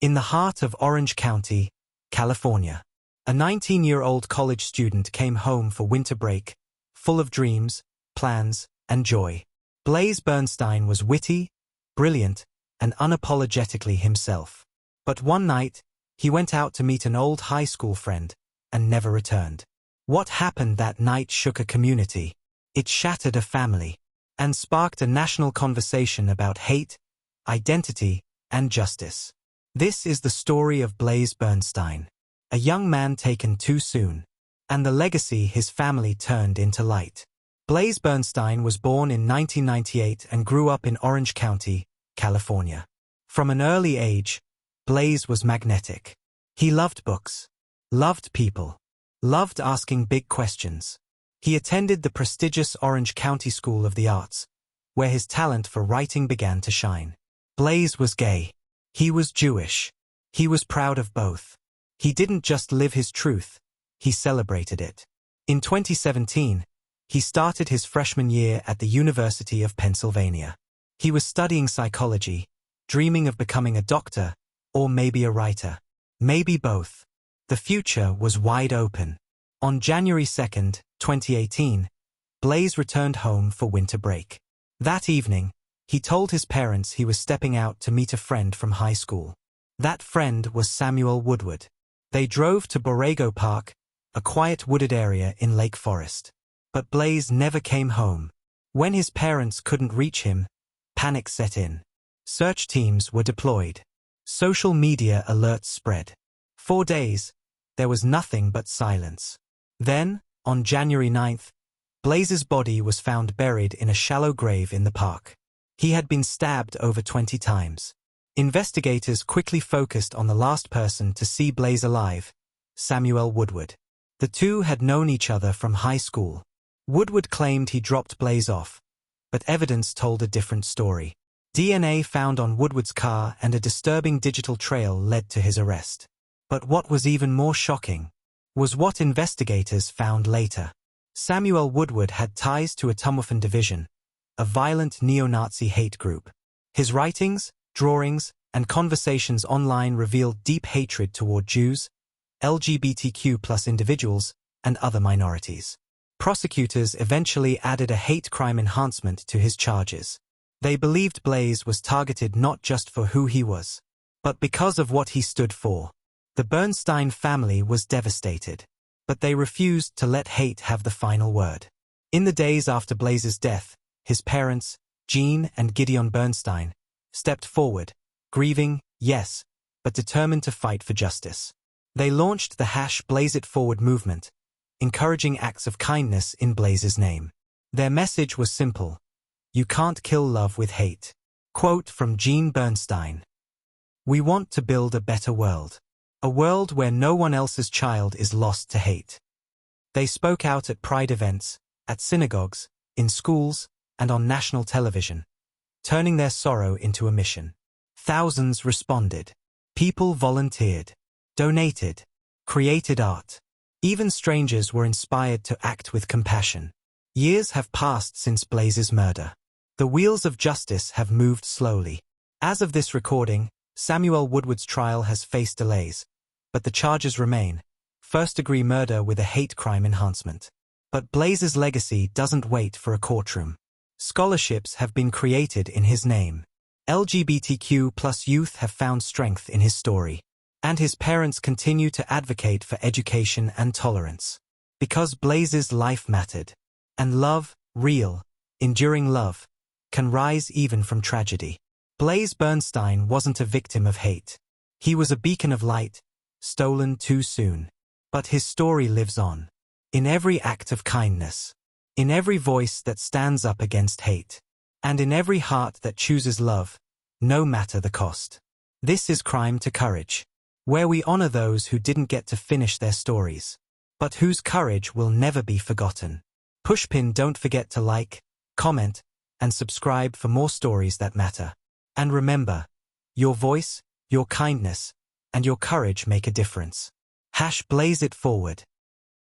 In the heart of Orange County, California, a 19-year-old college student came home for winter break, full of dreams, plans, and joy. Blaze Bernstein was witty, brilliant, and unapologetically himself. But one night, he went out to meet an old high school friend, and never returned. What happened that night shook a community. It shattered a family, and sparked a national conversation about hate, identity, and justice. This is the story of Blaze Bernstein, a young man taken too soon, and the legacy his family turned into light. Blaze Bernstein was born in 1998 and grew up in Orange County, California. From an early age, Blaze was magnetic. He loved books, loved people, loved asking big questions. He attended the prestigious Orange County School of the Arts, where his talent for writing began to shine. Blaze was gay. He was Jewish. He was proud of both. He didn't just live his truth, he celebrated it. In 2017, he started his freshman year at the University of Pennsylvania. He was studying psychology, dreaming of becoming a doctor, or maybe a writer. Maybe both. The future was wide open. On January 2nd, 2018, Blaze returned home for winter break. That evening, he told his parents he was stepping out to meet a friend from high school. That friend was Samuel Woodward. They drove to Borrego Park, a quiet wooded area in Lake Forest. But Blaze never came home. When his parents couldn't reach him, panic set in. Search teams were deployed. Social media alerts spread. For days, there was nothing but silence. Then, on January 9th, Blaze's body was found buried in a shallow grave in the park. He had been stabbed over 20 times. Investigators quickly focused on the last person to see Blaze alive, Samuel Woodward. The two had known each other from high school. Woodward claimed he dropped Blaze off, but evidence told a different story. DNA found on Woodward's car and a disturbing digital trail led to his arrest. But what was even more shocking was what investigators found later. Samuel Woodward had ties to a Tumwaffen division, a violent neo-Nazi hate group. His writings, drawings, and conversations online revealed deep hatred toward Jews, LGBTQ+ individuals, and other minorities. Prosecutors eventually added a hate crime enhancement to his charges. They believed Blaze was targeted not just for who he was, but because of what he stood for. The Bernstein family was devastated, but they refused to let hate have the final word. In the days after Blaze's death, his parents, Jean and Gideon Bernstein, stepped forward, grieving, yes, but determined to fight for justice. They launched the #BlazeItForward movement, encouraging acts of kindness in Blaze's name. Their message was simple: you can't kill love with hate. Quote from Jean Bernstein: "We want to build a better world. A world where no one else's child is lost to hate." They spoke out at pride events, at synagogues, in schools, and on national television, turning their sorrow into a mission. Thousands responded. People volunteered, donated, created art. Even strangers were inspired to act with compassion. Years have passed since Blaze's murder. The wheels of justice have moved slowly. As of this recording, Samuel Woodward's trial has faced delays, but the charges remain: first-degree murder with a hate crime enhancement. But Blaze's legacy doesn't wait for a courtroom. Scholarships have been created in his name. LGBTQ+ youth have found strength in his story. And his parents continue to advocate for education and tolerance. Because Blaze's life mattered. And love, real, enduring love, can rise even from tragedy. Blaze Bernstein wasn't a victim of hate. He was a beacon of light, stolen too soon. But his story lives on. In every act of kindness. In every voice that stands up against hate. And in every heart that chooses love, no matter the cost. This is Crime to Courage, where we honor those who didn't get to finish their stories, but whose courage will never be forgotten. Pushpin, don't forget to like, comment, and subscribe for more stories that matter. And remember, your voice, your kindness, and your courage make a difference. #BlazeItForward.